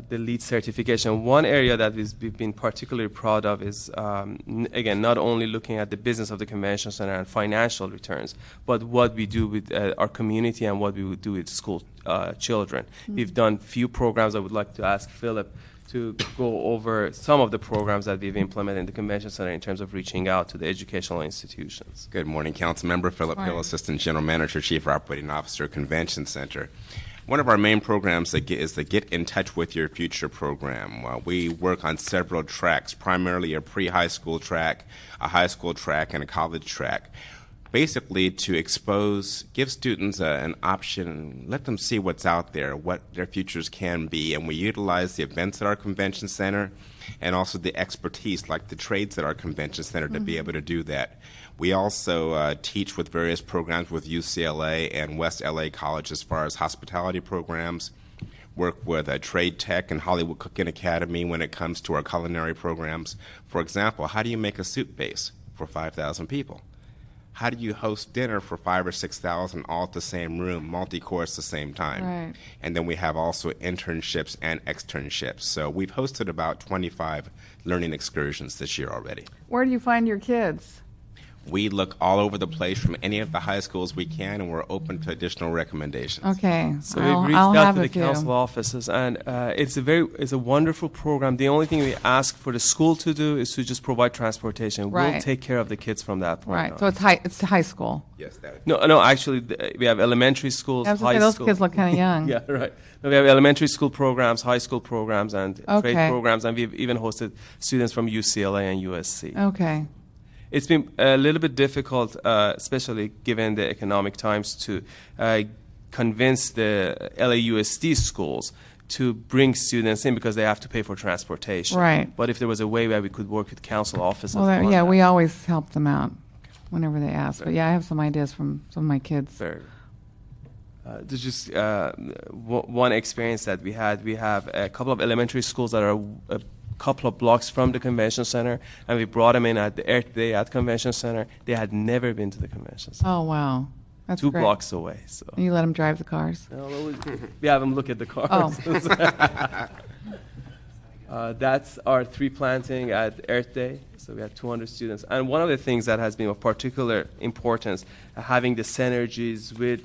The LEED certification. One area that we've been particularly proud of is, again, not only looking at the business of the convention center and financial returns, but what we do with our community and what we would do with school children. We've done few programs. I would like to ask Philip to go over some of the programs that we've implemented in the convention center in terms of reaching out to the educational institutions. Good morning, Council Member. Philip Hill, Assistant General Manager, Chief Operating Officer, Convention Center. One of our main programs is the Get in Touch with Your Future program. We work on several tracks, primarily a pre-high school track, a high school track, and a college track. Basically to give students an option, let them see what's out there, what their futures can be, and we utilize the events at our convention center and also the expertise like the trades at our convention center to be able to do that. We also teach with various programs with UCLA and West LA College as far as hospitality programs, work with Trade Tech and Hollywood Cooking Academy when it comes to our culinary programs. For example, how do you make a soup base for 5,000 people? How do you host dinner for 5,000 or 6,000 all at the same room, multi-course at the same time? Right. And then we have also internships and externships. So we've hosted about 25 learning excursions this year already. Where do you find your kids? We look all over the place from any of the high schools we can, and we're open to additional recommendations. Okay. So we've reached out to the council offices, and it's a wonderful program. The only thing we ask for the school to do is to just provide transportation. Right. We'll take care of the kids from that point Right. on. So it's high school. Yes, that. No. Actually, we have elementary schools, I was high gonna say, those school. kids look kind of young. Yeah, right. No, we have elementary school programs, high school programs, and trade programs, and we've even hosted students from UCLA and USC. Okay. It's been a little bit difficult, especially given the economic times, to convince the LAUSD schools to bring students in because they have to pay for transportation. Right. But if there was a way where we could work with council offices. Well, we always help them out whenever they ask. But yeah, I have some ideas from some of my kids. Very. There's just one experience that we had. We have a couple of elementary schools that are couple of blocks from the convention center, and we brought them in at the Earth Day at convention center. They had never been to the convention center. Oh, wow. That's 2 great. blocks away. So And you let them drive the cars? No, we have them look at the cars. Oh. That's our tree planting at Earth Day. So we had 200 students. And one of the things that has been of particular importance, having the synergies with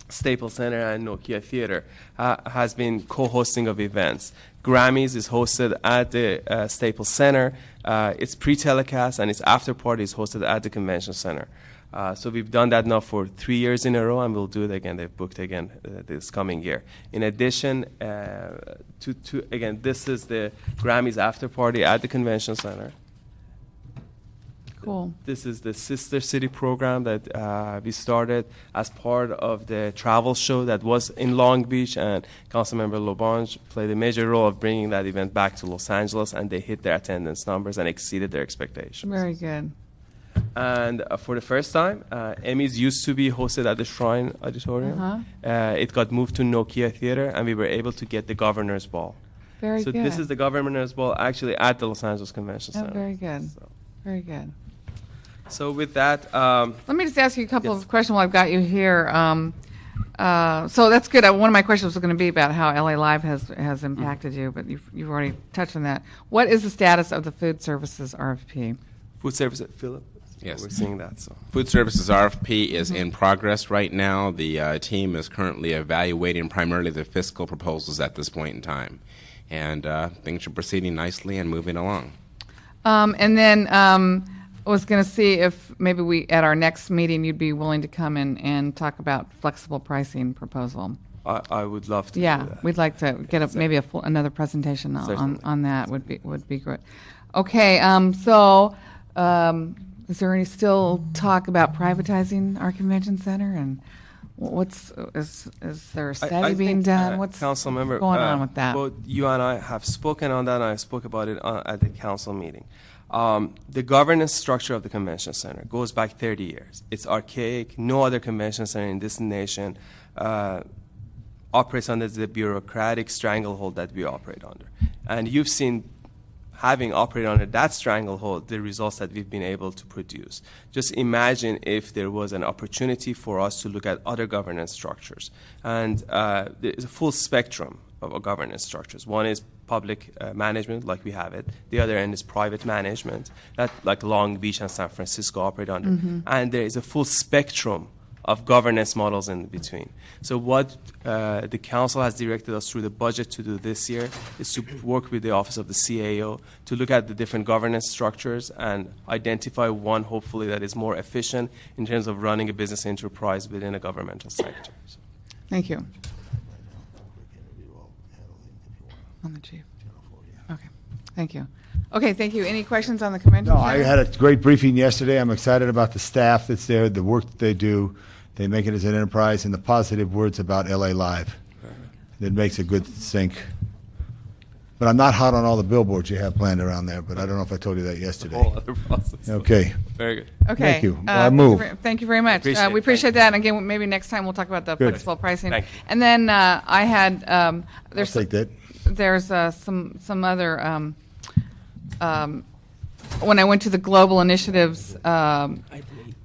Staples Center and Nokia Theater, has been co-hosting of events. Grammys is hosted at the Staples Center. Its pre-telecast and its after-party is hosted at the Convention Center. So we've done that now for 3 years in a row, and we'll do it again. They've booked again this coming year. In addition, again, this is the Grammys after party at the Convention Center. Cool. This is the Sister City program that we started as part of the travel show that was in Long Beach, and Councilmember Lobange played a major role of bringing that event back to Los Angeles, and they hit their attendance numbers and exceeded their expectations. Very good. And for the first time, Emmys used to be hosted at the Shrine Auditorium. It got moved to Nokia Theater, and we were able to get the Governor's Ball. Very so good. This is the Governor's Ball actually at the Los Angeles Convention Center. Very good. So. Very good. So with that, let me just ask you a couple of questions while I've got you here. So that's good. One of my questions was going to be about how LA Live has impacted you, but you've already touched on that. What is the status of the food services RFP? Food services, Philip? Yes. We're seeing that. So. Food services RFP is in progress right now. The team is currently evaluating primarily the fiscal proposals at this point in time. And things are proceeding nicely and moving along. And then I was going to see if maybe at our next meeting you'd be willing to come in and talk about flexible pricing proposal. I would love to. Yeah, do that. we'd like to get another presentation on that. Would be great. Okay, is there any still talk about privatizing our convention center, and is there a study being done? What's Councilmember, going on with that? Both you and I have spoken on that, and I spoke about it at the council meeting. The governance structure of the convention center goes back 30 years. It's archaic. No other convention center in this nation operates under the bureaucratic stranglehold that we operate under. And you've seen, having operated under that stranglehold, the results that we've been able to produce. Just imagine if there was an opportunity for us to look at other governance structures. And there's a full spectrum of governance structures. One is public management, like we have it. The other end is private management, that like Long Beach and San Francisco operate under. Mm-hmm. And there is a full spectrum of governance models in between. So what the council has directed us through the budget to do this year is to work with the Office of the CAO to look at the different governance structures and identify one, hopefully, that is more efficient in terms of running a business enterprise within a governmental sector. So. Thank you. On the chief. Okay. Thank you. Okay, thank you. Any questions on the convention No, center? I had a great briefing yesterday. I'm excited about the staff that's there, the work that they do. They make it as an enterprise, and the positive words about LA Live. It makes a good sync. But I'm not hot on all the billboards you have planned around there, but I don't know if I told you that yesterday. A whole other process. Okay. Very good. Okay. Thank you. Move. Thank you very much. Appreciate We it. appreciate that. And again, maybe next time we'll talk about the Good. flexible pricing. Thank you. And then I had I'll there's take that. there's some other when I went to the Global Initiatives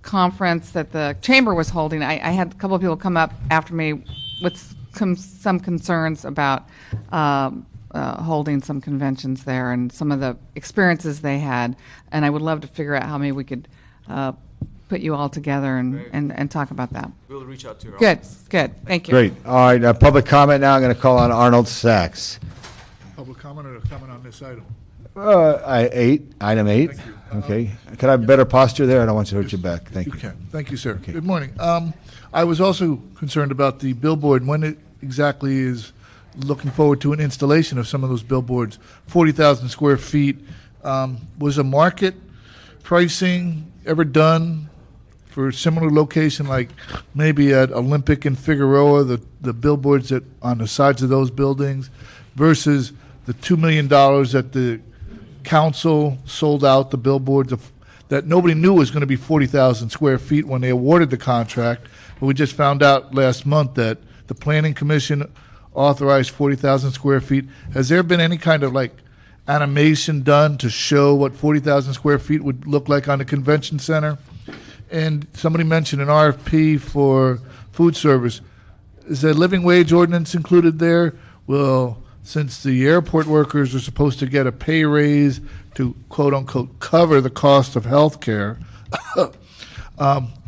conference that the chamber was holding, I had a couple of people come up after me with some concerns about holding some conventions there and some of the experiences they had, and I would love to figure out how maybe we could put you all together and talk about that. We'll reach out to your Good, office. good, thank you. Great. All right, public comment now. I'm going to call on Arnold Sachs. Public comment or comment on this item? Item 8. Thank you. Okay. Could I have better posture there? I don't want to hurt your back. Thank you. You can. Thank you, sir. Good morning. I was also concerned about the billboard, when it exactly is looking forward to an installation of some of those billboards. 40,000 square feet. Was a market pricing ever done for a similar location, like maybe at Olympic and Figueroa, the billboards that on the sides of those buildings, versus the $2 million that the council sold out the billboards that nobody knew was going to be 40,000 square feet when they awarded the contract. But we just found out last month that the Planning Commission authorized 40,000 square feet. Has there been any kind of like animation done to show what 40,000 square feet would look like on the convention center? And somebody mentioned an RFP for food service. Is the living wage ordinance included there? Will since the airport workers are supposed to get a pay raise to quote-unquote cover the cost of health care,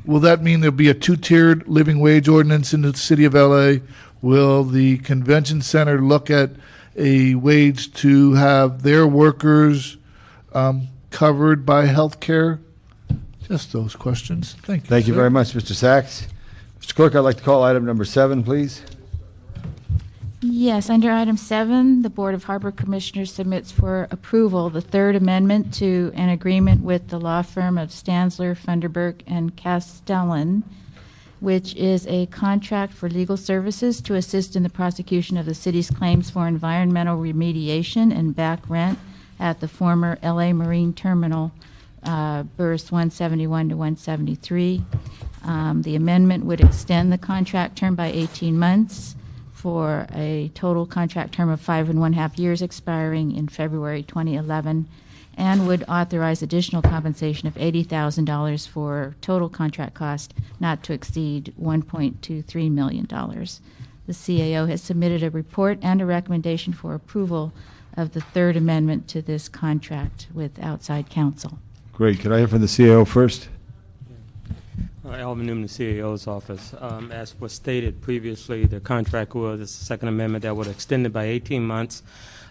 will that mean there'll be a two-tiered living wage ordinance in the city of LA? Will the convention center look at a wage to have their workers covered by health care? Just those questions. Thank you. Thank you sir. very much, Mr. Sachs. Mr. Clerk, I'd like to call item number 7, please. Yes, under item 7, the Board of Harbor Commissioners submits for approval the third amendment to an agreement with the law firm of Stansler, Funderburk, and Castellan, which is a contract for legal services to assist in the prosecution of the city's claims for environmental remediation and back rent at the former LA Marine Terminal, berths 171 to 173. The amendment would extend the contract term by 18 months for a total contract term of 5.5 years expiring in February 2011, and would authorize additional compensation of $80,000 for total contract cost not to exceed $1.23 million. The CAO has submitted a report and a recommendation for approval of the third amendment to this contract with outside counsel. Great. Could I hear from the CAO first? Alvin Newman, the CAO's office. As was stated previously, the contract was a second amendment that would extend it by 18 months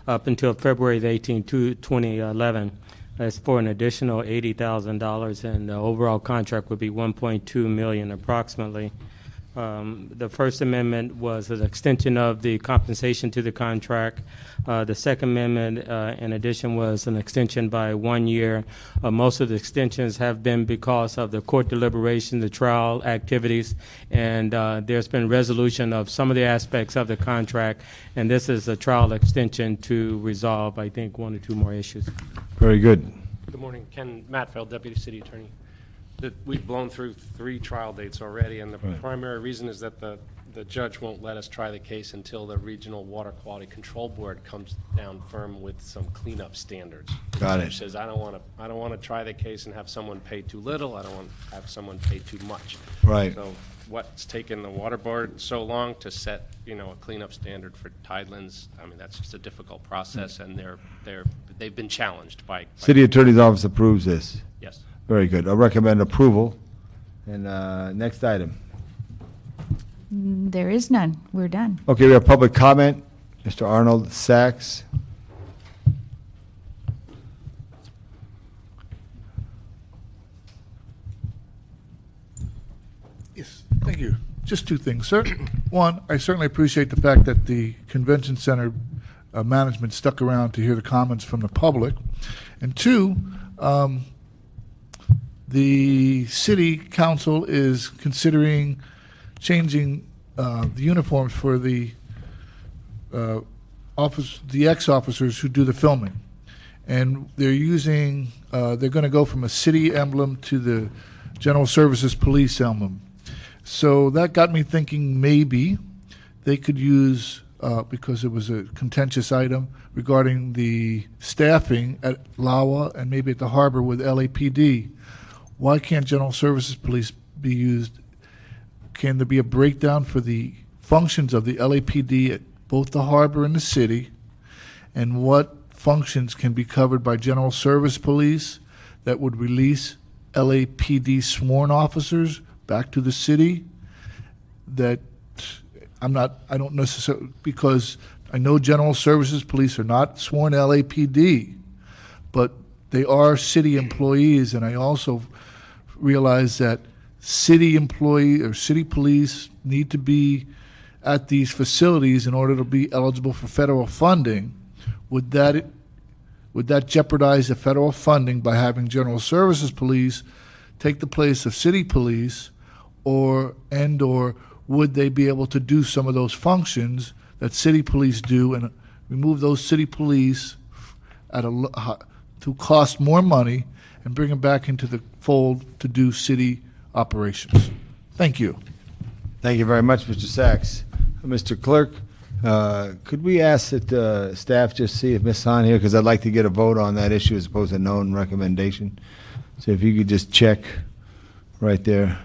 up until February the 18th, 2011. That's for an additional $80,000, and the overall contract would be $1.2 million approximately. The First Amendment was an extension of the compensation to the contract. The Second Amendment, in addition, was an extension by 1 year. Most of the extensions have been because of the court deliberation, the trial activities, and there's been resolution of some of the aspects of the contract, and this is a trial extension to resolve, I think, 1 or 2 more issues. Very good. Good morning. Ken Matfeld, Deputy City Attorney. We've blown through 3 trial dates already, and the primary reason is that the judge won't let us try the case until the Regional Water Quality Control Board comes down firm with some cleanup standards. Got it. He says, I don't want to try the case and have someone pay too little. I don't want to have someone pay too much. Right. So what's taken the water board so long to set, a cleanup standard for tidelands? I mean, that's just a difficult process, and they've been challenged by City Attorney's Office approves this. Yes. Very good. I'll recommend approval. And next item. There is none. We're done. Okay, we have public comment. Mr. Arnold Sachs. Yes, thank you. Just 2 things, sir. One, I certainly appreciate the fact that the convention center management stuck around to hear the comments from the public. And 2, the city council is considering changing the uniforms for the ex-officers who do the filming. And they're going to go from a city emblem to the General Services Police emblem. So that got me thinking maybe they could use, because it was a contentious item regarding the staffing at LAWA and maybe at the harbor with LAPD, why can't General Services Police be used? Can there be a breakdown for the functions of the LAPD at both the harbor and the city? And what functions can be covered by General Service Police that would release LAPD sworn officers back to the city? That I don't necessarily, because I know General Services Police are not sworn LAPD, but they are city employees, and I also realize that city employee or city police need to be at these facilities in order to be eligible for federal funding. Would that jeopardize the federal funding by having General Services Police take the place of city police, or would they be able to do some of those functions that city police do and remove those city police to cost more money and bring them back into the fold to do city operations? Thank you. Thank you very much, Mr. Sachs. Mr. Clerk, could we ask that staff just see if Ms. Hahn here, because I'd like to get a vote on that issue as opposed to known recommendation. So if you could just check right there.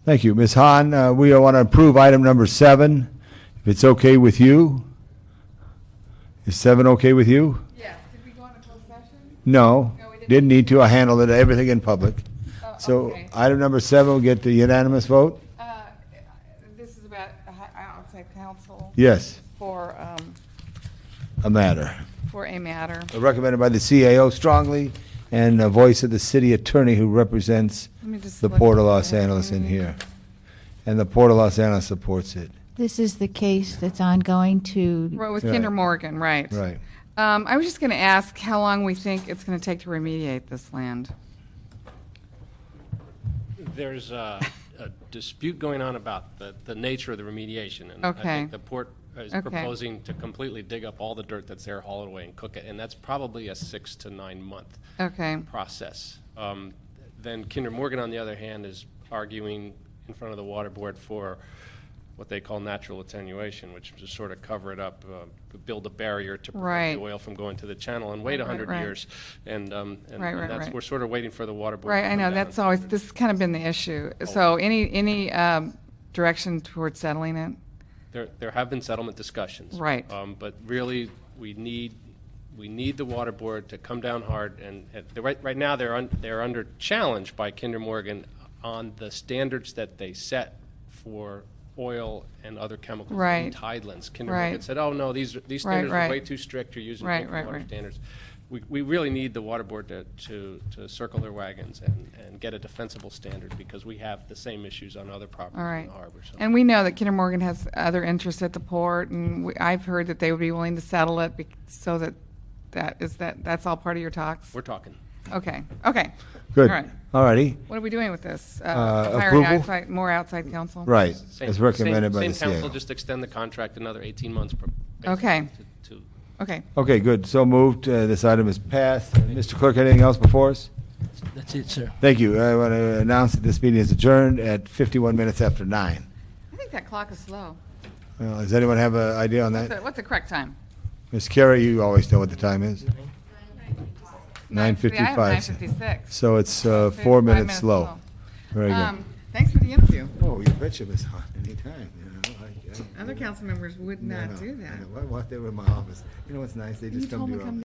Thank you. Ms. Hahn, we want to approve item number 7, if it's okay with you. Is 7 okay with you? Yes, did we go into closed session? No, No, we didn't. didn't need to. I handled it, everything in public. Oh, So okay. item number 7 will get the unanimous vote? This is about outside counsel Yes, for a matter. a matter. Recommended by the CAO strongly, and a voice of the city attorney who represents Let me just the look Port of at Los that. Angeles in here. And the Port of Los Angeles supports it. This is the case that's ongoing to, Right, with Right. Kinder Morgan, right. Right. I was just going to ask how long we think it's going to take to remediate this land. There's a dispute going on about the nature of the remediation. And I Okay. think the port is Okay. proposing to completely dig up all the dirt that's there, haul it away, and cook it. And that's probably a 6 to 9 month Okay, process. Then Kinder Morgan, on the other hand, is arguing in front of the water board for what they call natural attenuation, which is to sort of cover it up, build a barrier to prevent Right. the oil from going to the channel and wait Right, 100 right. years. And Right, that's, right. we're sort of waiting for the water board. right, to I come know, down. that's always, this has kind of been the issue. So any direction towards settling it? There have been settlement discussions. Right. But really, we need the water board to come down hard, and right now, they're under challenge by Kinder Morgan on the standards that they set for oil and other chemicals in Right. tidelands. Kinder Right. Morgan said, oh, no, these standards are right. way too strict, you're using Right, drinking right, water right. standards. We really need the water board to circle their wagons and get a defensible standard, because we have the same issues on other properties All in right. the harbor. So. And we know that Kinder Morgan has other interests at the port, and I've heard that they would be willing to settle it so that's all part of your talks? We're talking. Okay. Good. All right. All righty. What are we doing with this? Hiring approval? more outside counsel? Right, Same- as recommended by the Same council, CAO. just extend the contract another 18 months. Okay. To Okay. Okay, good. So moved. This item is passed. Mr. Clerk, anything else before us? That's it, sir. Thank you. I want to announce that this meeting is adjourned at 51 minutes after 9. I think that clock is slow. Well, does anyone have an idea on that? What's the correct time? Ms. Carey, you always know what the time is. See, I have 9:55. 9:56. So it's So 4 5 minutes minutes slow. slow. Very good. Thanks for the interview. Oh, you betcha, Ms. Hahn, anytime. Other council members would not do that. What they were in my office. You know what's nice? They You just come told to me our come